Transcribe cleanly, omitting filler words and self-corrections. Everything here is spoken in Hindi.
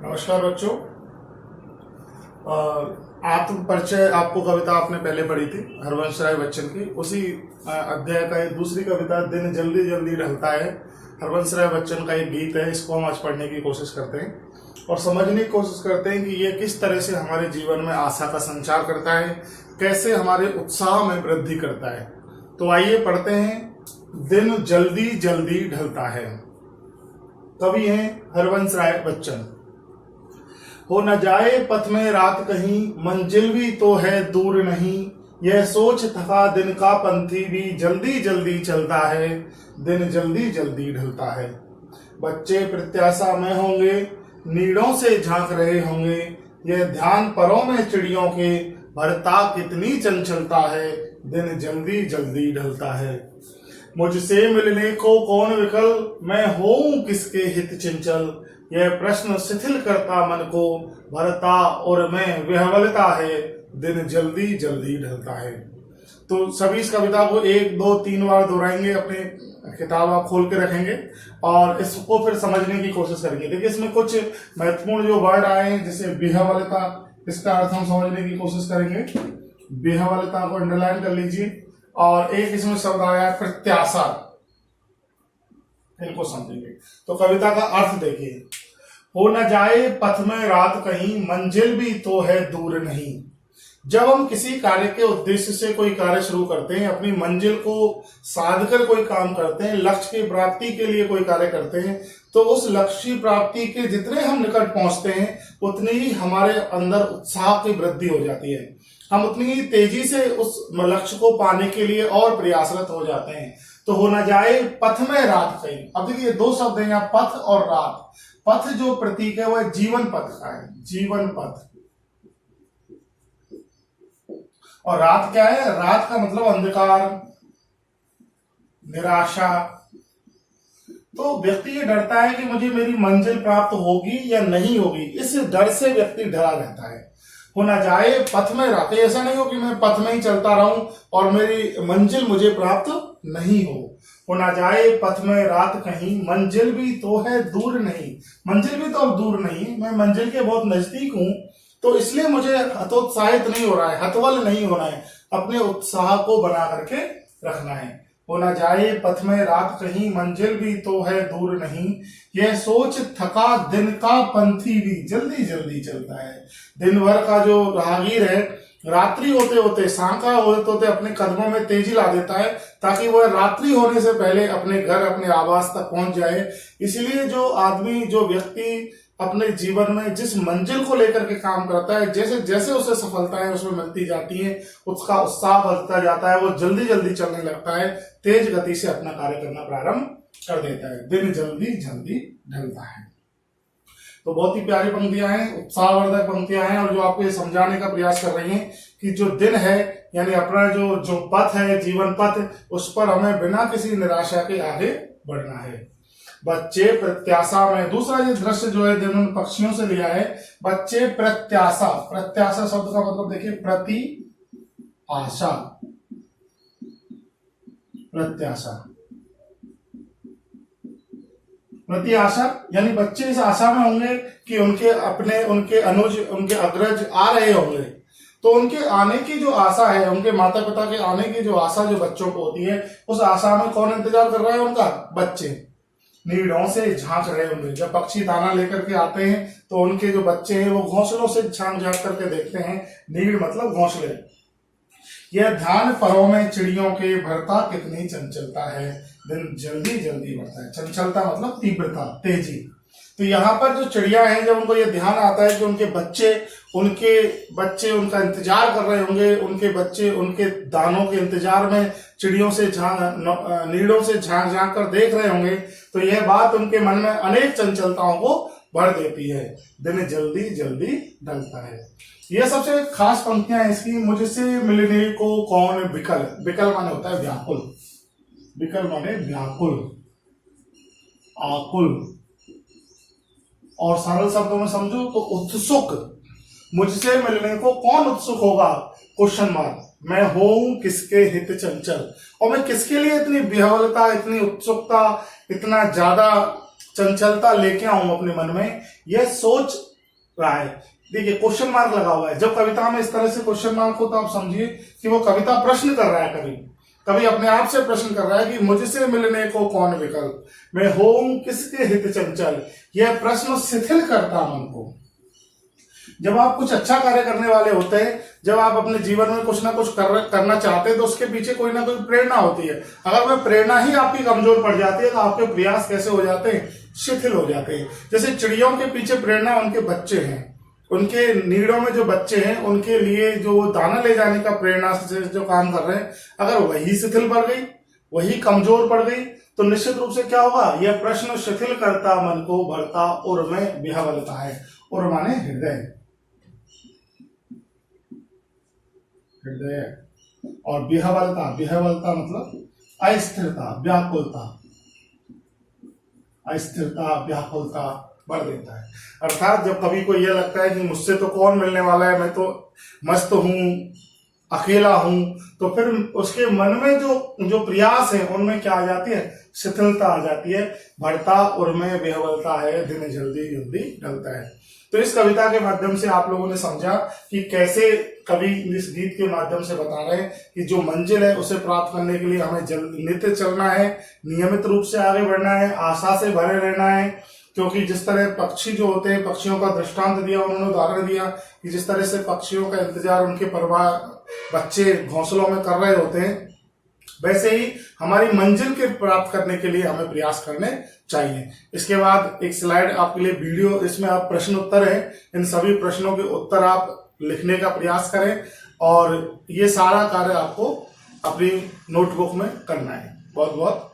नमस्कार बच्चों। आत्म परिचय आपको कविता आपने पहले पढ़ी थी हरवंश राय बच्चन की। उसी अध्याय का एक दूसरी कविता दिन जल्दी जल्दी ढलता है, हरवंश राय बच्चन का एक गीत है। इसको हम आज पढ़ने की कोशिश करते हैं और समझने की कोशिश करते हैं कि ये किस तरह से हमारे जीवन में आशा का संचार करता है, कैसे हमारे उत्साह में वृद्धि करता है। तो आइए पढ़ते हैं। दिन जल्दी जल्दी ढलता है। कवि हैं हरवंश राय बच्चन। हो न जाए पथ में रात कहीं, मंजिल भी तो है दूर नहीं। यह सोच थका दिन का पंथी भी जल्दी जल्दी चलता है। दिन जल्दी जल्दी ढलता है। बच्चे प्रत्याशा में होंगे, नीड़ों से झांक रहे होंगे। यह ध्यान परों में चिड़ियों के, भरता कितनी चंचलता है। दिन जल्दी जल्दी ढलता है। मुझसे मिलने को कौन विकल, मैं होऊं किसके हित चंचल। यह प्रश्न शिथिल करता मन को, भरता और मैं विह्वलता है। दिन जल्दी जल्दी ढलता है। तो सभी इस कविता को 1, 2, 3 बार दोहराएंगे, अपने किताब आप खोल के रखेंगे और इसको फिर समझने की कोशिश करेंगे। देखिए इसमें कुछ महत्वपूर्ण जो वर्ड आए हैं, जैसे विह्वलता, इसका अर्थ हम समझने की कोशिश करेंगे। विह्वलता को अंडरलाइन कर लीजिए। और एक इसमें शब्द आया है प्रत्याशा, इनको समझेंगे। तो कविता का अर्थ देखिए। हो न जाए पथ में रात कहीं, मंजिल भी तो है दूर नहीं। जब हम किसी कार्य के उद्देश्य से कोई कार्य शुरू करते हैं, अपनी मंजिल को साध कर कोई काम करते हैं, लक्ष्य की प्राप्ति के लिए कोई कार्य करते हैं, तो उस लक्ष्य की प्राप्ति के जितने हम निकट पहुंचते हैं, उतनी ही हमारे अंदर उत्साह की वृद्धि हो जाती है। हम उतनी ही तेजी से उस लक्ष्य को पाने के लिए और प्रयासरत हो जाते हैं। तो हो न जाए पथ में रात कहीं। अब देखिए 2 शब्द हैं यहाँ, पथ और रात। पथ जो प्रतीक है वह जीवन पथ का है, जीवन पथ। और रात क्या है? रात का मतलब अंधकार, निराशा। तो व्यक्ति ये डरता है कि मुझे मेरी मंजिल प्राप्त होगी या नहीं होगी। इस डर से व्यक्ति डरा रहता है। हो ना जाए पथ में रात, ऐसा नहीं हो कि मैं पथ में ही चलता रहूं और मेरी मंजिल मुझे प्राप्त नहीं हो ना जाए पथ में रात कहीं, मंजिल भी तो है दूर नहीं। मंजिल भी तो अब दूर नहीं, मैं मंजिल के बहुत नजदीक हूं। तो इसलिए मुझे हतोत्साहित नहीं हो रहा है, हतवल नहीं होना है, अपने उत्साह को बना करके रखना है। हो ना जाए पथ में रात कहीं, मंजिल भी तो है दूर नहीं। यह सोच थका दिन का पंथी भी जल्दी जल्दी चलता है। दिन भर का जो राहगीर है, रात्रि होते होते, सांका होते होते अपने कदमों में तेजी ला देता है, ताकि वह रात्रि होने से पहले अपने घर, अपने आवास तक पहुंच जाए। इसलिए जो आदमी, जो व्यक्ति अपने जीवन में जिस मंजिल को लेकर के काम करता है, जैसे जैसे उसे सफलताएं उसमें मिलती जाती हैं, उसका उत्साह बढ़ता जाता है, वो जल्दी जल्दी चलने लगता है, तेज गति से अपना कार्य करना प्रारंभ कर देता है। दिन जल्दी जल्दी ढलता है। तो बहुत ही प्यारी पंक्तियां हैं, उत्साहवर्धक पंक्तियां हैं, और जो आपको ये समझाने का प्रयास कर रही हैं कि जो दिन है, यानी अपना जो पथ है, जीवन पथ, उस पर हमें बिना किसी निराशा के आगे बढ़ना है। बच्चे प्रत्याशा में, दूसरा ये दृश्य जो है दोनों पक्षियों से लिया है। बच्चे प्रत्याशा, प्रत्याशा शब्द का मतलब देखिए प्रति आशा, प्रत्याशा, प्रति आशा, यानी बच्चे इस आशा में होंगे कि उनके अपने, उनके अनुज, उनके अग्रज आ रहे होंगे। तो उनके आने की जो आशा है, उनके माता पिता के आने की जो आशा जो बच्चों को होती है, उस आशा में कौन इंतजार कर रहा है? उनका बच्चे नीड़ों से झांक रहे होंगे। जब पक्षी दाना लेकर के आते हैं तो उनके जो बच्चे हैं वो घोंसलों से झांक झांक करके देखते हैं। नीड़ मतलब घोंसले। यह ध्यान परों में चिड़ियों के, भरता कितनी चंचलता है। दिन जल्दी जल्दी बढ़ता है। चंचलता मतलब तीव्रता, तेजी। तो यहाँ पर जो चिड़िया है, जब उनको ये ध्यान आता है कि उनके बच्चे उनका इंतजार कर रहे होंगे, उनके बच्चे उनके दानों के इंतजार में चिड़ियों से नीड़ों से झांक झांक कर देख रहे होंगे, तो यह बात उनके मन में अनेक चंचलताओं को भर देती है। दिन जल्दी जल्दी ढलता है। यह सबसे खास पंक्तियां हैं इसकी। मुझसे मिलने को कौन विकल, विकल माने होता है व्याकुल, विकल माने व्याकुल, आकुल, और सरल शब्दों में समझो तो उत्सुक। मुझसे मिलने को कौन उत्सुक होगा? Question mark. मैं हूं किसके हित चंचल, और मैं किसके लिए इतनी विह्वलता, इतनी उत्सुकता, इतना ज्यादा चंचलता लेके आऊं अपने मन में। यह सोच रहा है। देखिए क्वेश्चन मार्क लगा हुआ है। जब कविता में इस तरह से क्वेश्चन मार्क हो तो आप समझिए कि वो कविता प्रश्न कर रहा है, कभी कभी अपने आप से प्रश्न कर रहा है कि मुझसे मिलने को कौन विकल्प, मैं होऊं किसके हित चंचल। यह प्रश्न शिथिल करता मन को। जब आप कुछ अच्छा कार्य करने वाले होते हैं, जब आप अपने जीवन में कुछ ना कुछ करना चाहते हैं, तो उसके पीछे कोई ना कोई प्रेरणा होती है। अगर वह प्रेरणा ही आपकी कमजोर पड़ जाती है तो आपके प्रयास कैसे हो जाते हैं, शिथिल हो जाते हैं। जैसे चिड़ियों के पीछे प्रेरणा उनके बच्चे हैं, उनके नीड़ों में जो बच्चे हैं उनके लिए जो दाना ले जाने का प्रेरणा से जो काम कर रहे हैं, अगर वही शिथिल पड़ गई, वही कमजोर पड़ गई, तो निश्चित रूप से क्या होगा, यह प्रश्न शिथिल करता मन को भरता उर में विह्वलता है। उर माने हृदय, हृदय। और विह्वलता, विह्वलता मतलब अस्थिरता, व्याकुलता, अस्थिरता व्याकुलता बढ़ देता है। अर्थात जब कभी को यह लगता है कि मुझसे तो कौन मिलने वाला है, मैं तो मस्त हूं, अकेला हूं, तो फिर उसके मन में जो प्रयास है उनमें क्या आ जाती है, शिथिलता आ जाती है। बढ़ता उर में विह्वलता है, दिन जल्दी जल्दी ढलता है। तो इस कविता के माध्यम से आप लोगों ने समझा कि कैसे कवि इस गीत के माध्यम से बता रहे हैं कि जो मंजिल है उसे प्राप्त करने के लिए हमें नित्य चलना है, नियमित रूप से आगे बढ़ना है, आशा से भरे रहना है। क्योंकि जिस तरह पक्षी जो होते हैं, पक्षियों का दृष्टांत दिया उन्होंने, उदाहरण दिया कि जिस तरह से पक्षियों का इंतजार उनके परिवार बच्चे घोंसलों में कर रहे होते हैं, वैसे ही हमारी मंजिल के प्राप्त करने के लिए हमें प्रयास करने चाहिए। इसके बाद एक स्लाइड आपके लिए वीडियो, इसमें आप प्रश्न उत्तर है, इन सभी प्रश्नों के उत्तर आप लिखने का प्रयास करें और ये सारा कार्य आपको अपनी नोटबुक में करना है। बहुत बहुत